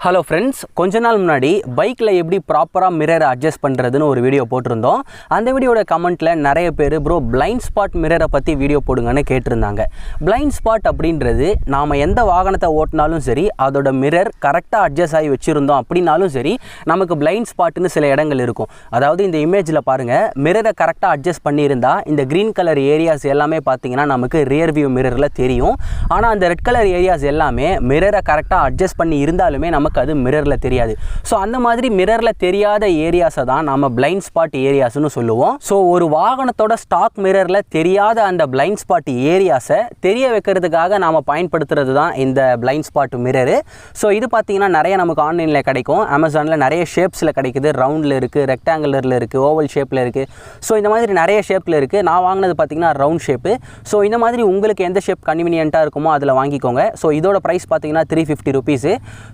Hello friends, கொஞ்ச நாள் முன்னாடி பைக்கில் எப்படி ப்ராப்பராக மிரரை அட்ஜஸ்ட் பண்ணுறதுன்னு ஒரு வீடியோ போட்டிருந்தோம். அந்த வீடியோட கமெண்ட்டில் நிறைய பேர் பிளைண்ட் ஸ்பாட் மிரரை பற்றி வீடியோ போடுங்கன்னு கேட்டிருந்தாங்க. பிளைண்ட் ஸ்பாட் அப்படின்றது நாம் எந்த வாகனத்தை ஓட்டினாலும் சரி, அதோட மிரர் கரெக்டாக அட்ஜஸ்ட் ஆகி வச்சுருந்தோம் அப்படின்னாலும் சரி, நமக்கு பிளைண்ட் ஸ்பாட்டுன்னு சில இடங்கள் இருக்கும். அதாவது இந்த இமேஜில் பாருங்கள், மிரரை கரெக்டாக அட்ஜஸ்ட் பண்ணியிருந்தால் இந்த க்ரீன் கலர் ஏரியாஸ் எல்லாமே பார்த்தீங்கன்னா நமக்கு ரியர் வியூ மிரரில் தெரியும். ஆனால் அந்த ரெட் கலர் ஏரியாஸ் எல்லாமே மிரரை கரெக்டாக அட்ஜஸ்ட் பண்ணி இருந்தாலுமே நமக்கு அது மிரரில் தெரியாது. ஸோ அந்த மாதிரி மிரரில் தெரியாத ஏரியாஸை தான் நம்ம பிளைண்ட் ஸ்பாட் ஏரியாஸ்னு சொல்லுவோம். ஸோ ஒரு வாகனத்தோட ஸ்டாக் மிரரில் தெரியாத அந்த பிளைண்ட் ஸ்பாட் ஏரியாஸை தெரிய வைக்கிறதுக்காக நாம் பயன்படுத்துறது தான் இந்த பிளைண்ட் ஸ்பாட் மிரரு. ஸோ இது பார்த்தீங்கன்னா நிறைய நமக்கு ஆன்லைனில் கிடைக்கும். அமேசானில் நிறைய ஷேப்ஸில் கிடைக்குது. ரவுண்டில் இருக்குது, ரெக்டாங்குலரில் இருக்குது, ஓவல் ஷேப்பில் இருக்குது. ஸோ இந்த மாதிரி நிறைய ஷேப்பில் இருக்குது. நான் வாங்கினது பார்த்தீங்கன்னா ரவுண்ட் ஷேப்பு. ஸோ இந்த மாதிரி உங்களுக்கு எந்த ஷேப் கன்வீனியண்ட்டாக இருக்குமோ அதில் வாங்கிக்கோங்க. ஸோ இதோட ப்ரைஸ் பார்த்தீங்கன்னா 350 rupees.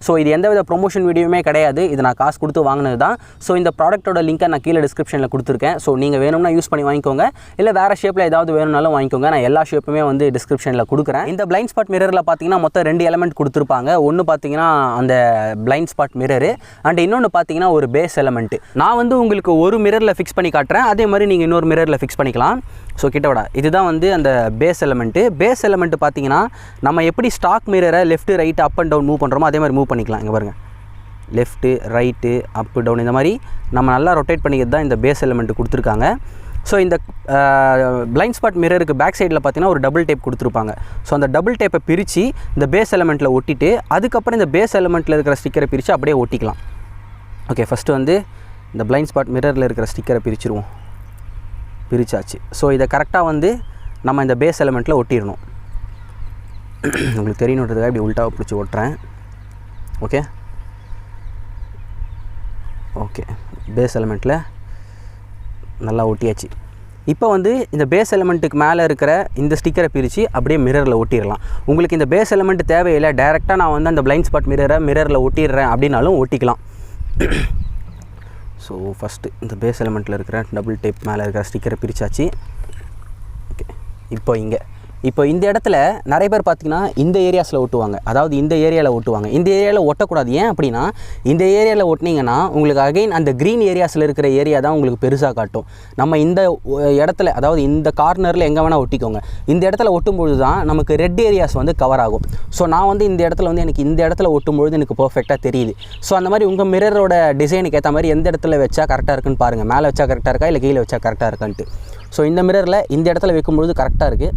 ஸோ இது எந்தவித ப்ரொமோஷன் வீடியோவுமே கிடையாது. இது நான் காசு கொடுத்து வாங்கினது தான். ஸோ இந்த ப்ராடக்ட்டோட லிங்கை நான் கீழே டிஸ்கிரிப்ஷனில் கொடுத்துருக்கேன். ஸோ நீங்கள் வேணும்னா யூஸ் பண்ணி வாங்கிக்கோங்க, இல்லை வேறு ஷேப்பில் ஏதாவது வேணும்னாலும் வாங்கிக்கோங்க. நான் எல்லா ஷேப்புமே வந்து டிஸ்கிரிப்ஷனில் கொடுக்குறேன். இந்த பிளைண்ட் ஸ்பாட் மிரரில் பார்த்தீங்கன்னா மொத்தம் 2 எலமெண்ட் கொடுத்துருப்பாங்க. ஒன்று பார்த்தீங்கன்னா அந்த பிளைண்ட் ஸ்பாட் மிரரு, அண்ட் இன்னொன்று பார்த்தீங்கன்னா ஒரு பேஸ் எலமெண்ட்டு. நான் வந்து உங்களுக்கு ஒரு மிரரில் ஃபிக்ஸ் பண்ணி காட்டுறேன். அதே மாதிரி நீங்கள் இன்னொரு மிரரில் ஃபிக்ஸ் பண்ணிக்கலாம். ஸோ கிட்டவிடா இதுதான் வந்து அந்த பேஸ் எலமெண்ட்டு. பேஸ் எலமெண்ட்டு பார்த்தீங்கன்னா நம்ம எப்படி ஸ்டாக் மிரரை left right up and down move பண்ணுறோமோ அதே மாதிரி மூவ் பண்ணிக்கலாம். இங்கே பாருங்கள், லெஃப்ட்டு ரைட்டு அப்பு டவுன் இந்த மாதிரி நம்ம நல்லா ரொட்டேட் பண்ணிக்கிறது தான் இந்த பேஸ் எலமெண்ட்டு கொடுத்துருக்காங்க. ஸோ இந்த பிளைண்ட் ஸ்பாட் மிரருக்கு பேக் சைடில் பார்த்தீங்கன்னா ஒரு டபுள் டேப் கொடுத்துருப்பாங்க. ஸோ அந்த டபுள் டேப்பை பிரித்து இந்த பேஸ் எலமெண்ட்டில் ஒட்டிட்டு அதுக்கப்புறம் இந்த பேஸ் எலமெண்ட்டில் இருக்கிற ஸ்டிக்கரை பிரித்து அப்படியே ஒட்டிக்கலாம். ஓகே, ஃபஸ்ட்டு வந்து இந்த பிளைண்ட் ஸ்பாட் மிரரில் இருக்கிற ஸ்டிக்கரை பிரிச்சுருவோம். பிரிச்சாச்சு. ஸோ இதை கரெக்டாக வந்து நம்ம இந்த பேஸ் எலமெண்ட்டில் ஒட்டிடணும். உங்களுக்கு தெரியணுன்றதுக்காக இப்படி உல்ட்டாவை பிடிச்சி ஓட்டுறேன். ஓகே ஓகே பேஸ் எலமெண்ட்டில் நல்லா ஒட்டியாச்சு. இப்போ வந்து இந்த பேஸ் எலமெண்ட்டுக்கு மேலே இருக்கிற இந்த ஸ்டிக்கரை பிரித்து அப்படியே மிரரில் ஒட்டிடலாம். உங்களுக்கு இந்த பேஸ் எலமெண்ட் தேவையில்லை, டைரெக்டாக நான் வந்து அந்த பிளைண்ட் ஸ்பாட் மிரரில் ஒட்டிடுறேன் அப்படின்னாலும் ஒட்டிக்கலாம். ஸோ ஃபஸ்ட்டு இந்த பேஸ் எலமெண்ட்டில் இருக்கிற டபுள் டேப் மேலே இருக்கிற ஸ்டிக்கரை பிரித்தாச்சு. ஓகே, இப்போ இந்த இடத்துல நிறைய பேர் பார்த்திங்கன்னா இந்த ஏரியாஸில் ஒட்டுவாங்க. அதாவது இந்த ஏரியாவில் ஒட்டுவாங்க. இந்த ஏரியாவில் ஒட்டக்கூடாது. ஏன் அப்படின்னா இந்த ஏரியாவில் ஒட்டினீங்கன்னா உங்களுக்கு அகைன் அந்த க்ரீன் ஏரியாஸில் இருக்கிற ஏரியா தான் உங்களுக்கு பெருசாக காட்டும். நம்ம இந்த இடத்துல, அதாவது இந்த கார்னரில் எங்கே வேணால் ஒட்டிக்கோங்க. இந்த இடத்துல ஒட்டும்பொழுது தான் நமக்கு ரெட் ஏரியாஸ் வந்து கவர் ஆகும். ஸோ நான் வந்து இந்த இடத்துல வந்து எனக்கு இந்த இடத்துல ஒட்டும்பொழுது எனக்கு பர்ஃபெக்டாக தெரியுது. ஸோ அந்த மாதிரி உங்கள் மிரரோட டிசைனுக்கு ஏற்ற மாதிரி எந்த இடத்துல வச்சா கரெக்டாக இருக்குன்னு பாருங்கள். மேலே வச்சா கரெக்டாக இருக்கா, இல்லை கீழே வச்சா கரெக்டாக இருக்கான்ட்டு. ஸோ இந்த மிரரில் இந்த இடத்துல வைக்கும்பொழுது கரெக்டாக இருக்குது.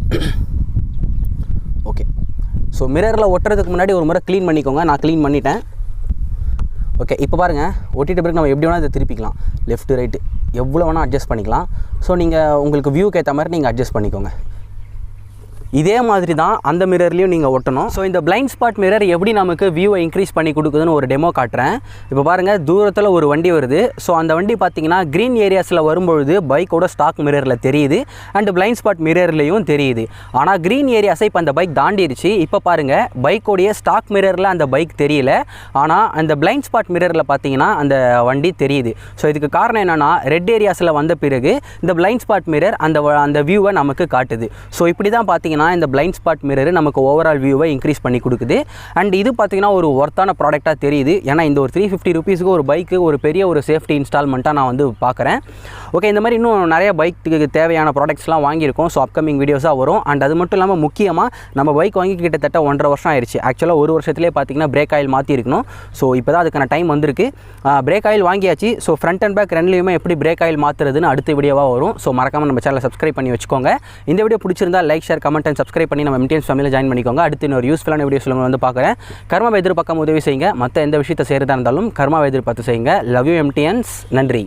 ஓகே, ஸோ மிரரில் ஒட்டுறதுக்கு முன்னாடி ஒரு முறை க்ளீன் பண்ணிக்கோங்க. நான் க்ளீன் பண்ணிட்டேன். ஓகே, இப்போ பாருங்கள், ஒட்டிட்ட பிறகு நம்ம எப்படி வேணால் இதை திருப்பிக்கலாம். லெஃப்ட்டு ரைட்டு எவ்வளோ வேணால் அட்ஜஸ்ட் பண்ணிக்கலாம். ஸோ நீங்கள் உங்களுக்கு வியூக்கு ஏற்ற மாதிரி நீங்கள் அட்ஜஸ்ட் பண்ணிக்கோங்க. இதே மாதிரி தான் அந்த மிரர்லையும் நீங்கள் ஒட்டணும். ஸோ இந்த பிளைண்ட் ஸ்பாட் மிரர் எப்படி நமக்கு வியூவை இன்க்ரீஸ் பண்ணி கொடுக்குதுன்னு ஒரு டெமோ காட்டுறேன். இப்போ பாருங்கள், தூரத்தில் ஒரு வண்டி வருது. ஸோ அந்த வண்டி பார்த்தீங்கன்னா க்ரீன் ஏரியாஸில் வரும்பொழுது பைக்கோட ஸ்டாக் மிரரில் தெரியுது, அண்ட் பிளைண்ட் ஸ்பாட் மிரர்லையும் தெரியுது. ஆனால் க்ரீன் ஏரியாஸை இப்போ அந்த பைக் தாண்டிடுச்சு. இப்போ பாருங்கள், பைக்கோடைய ஸ்டாக் மிரரில் அந்த பைக் தெரியல, ஆனால் அந்த பிளைண்ட் ஸ்பாட் மிரரில் பார்த்தீங்கன்னா அந்த வண்டி தெரியுது. ஸோ இதுக்கு காரணம் என்னென்னா, ரெட் ஏரியாஸில் வந்த பிறகு இந்த பிளைண்ட் ஸ்பாட் மிரர் அந்த வியூவை நமக்கு காட்டுது. ஸோ இப்படி தான் பார்த்தீங்கன்னா இந்த பிளைண்ட் ஸ்பாட் மிரர் நமக்கு ஓவரால் வியூவை இன்க்ரீஸ் பண்ணி கொடுக்குது. அண்ட் இது பார்த்தீங்கன்னா ஒரு ஒர்த்தான ப்ராடக்டாக தெரியுது. ஏன்னா இந்த ஒரு 350 rupeesக்கு ஒரு பைக்கு ஒரு பெரிய ஒரு சேஃப்டி இன்ஸ்டால்மெண்ட்டாக நான் வந்து பார்க்குறேன். ஓகே, இந்த மாதிரி இன்னும் நிறைய பைக்கு தேவையான ப்ராடக்ட்ஸ்லாம் வாங்கியிருக்கோம். ஸோ அப்கமிங் வீடியோஸாக வரும். அண்ட் அது மட்டும் இல்லாமல் முக்கியமாக நம்ம பைக் வாங்கி கிட்டத்தட்ட 1.5 வருஷம் ஆயிடுச்சு. ஆக்சுவலாக 1 வருஷத்துலேயே பார்த்தீங்கன்னா பிரேக் ஆயில் மாற்றிருக்கணும். ஸோ இப்போ தான் அதுக்கான டைம் வந்திருக்கு. பிரேக் ஆயில் வாங்கியாச்சு. ஸோ ஃப்ரண்ட் அண்ட் பேக் ரெண்டுலேயுமே எப்படி பிரேக் ஆயில் மாற்றுறதுன்னு அடுத்த வீடியோவாக வரும். ஸோ மறக்காமல் நம்ம சேனலை சப்ஸ்கிரைப் பண்ணி வச்சுக்கோங்க. இந்த வீடியோ பிடிச்சிருந்தா like, share, comment and subscribe பண்ணி நம்ம MTNs ஃபேமிலியில் ஜாயின் பண்ணிக்கோங்க. அடுத்து இன்னொரு யூஸ்ஃபுல்லான வீடியோ சொல்லுங்க வந்து பார்க்குறேன். கர்மாவை எதிர்பார்க்காம உதவி செய்யுங்க. மற்ற எந்த விஷயத்தை செய்கிறதா இருந்தாலும் கர்மாவை எதிர்பார்த்து செய்யுங்க. Love you MTNs. நன்றி.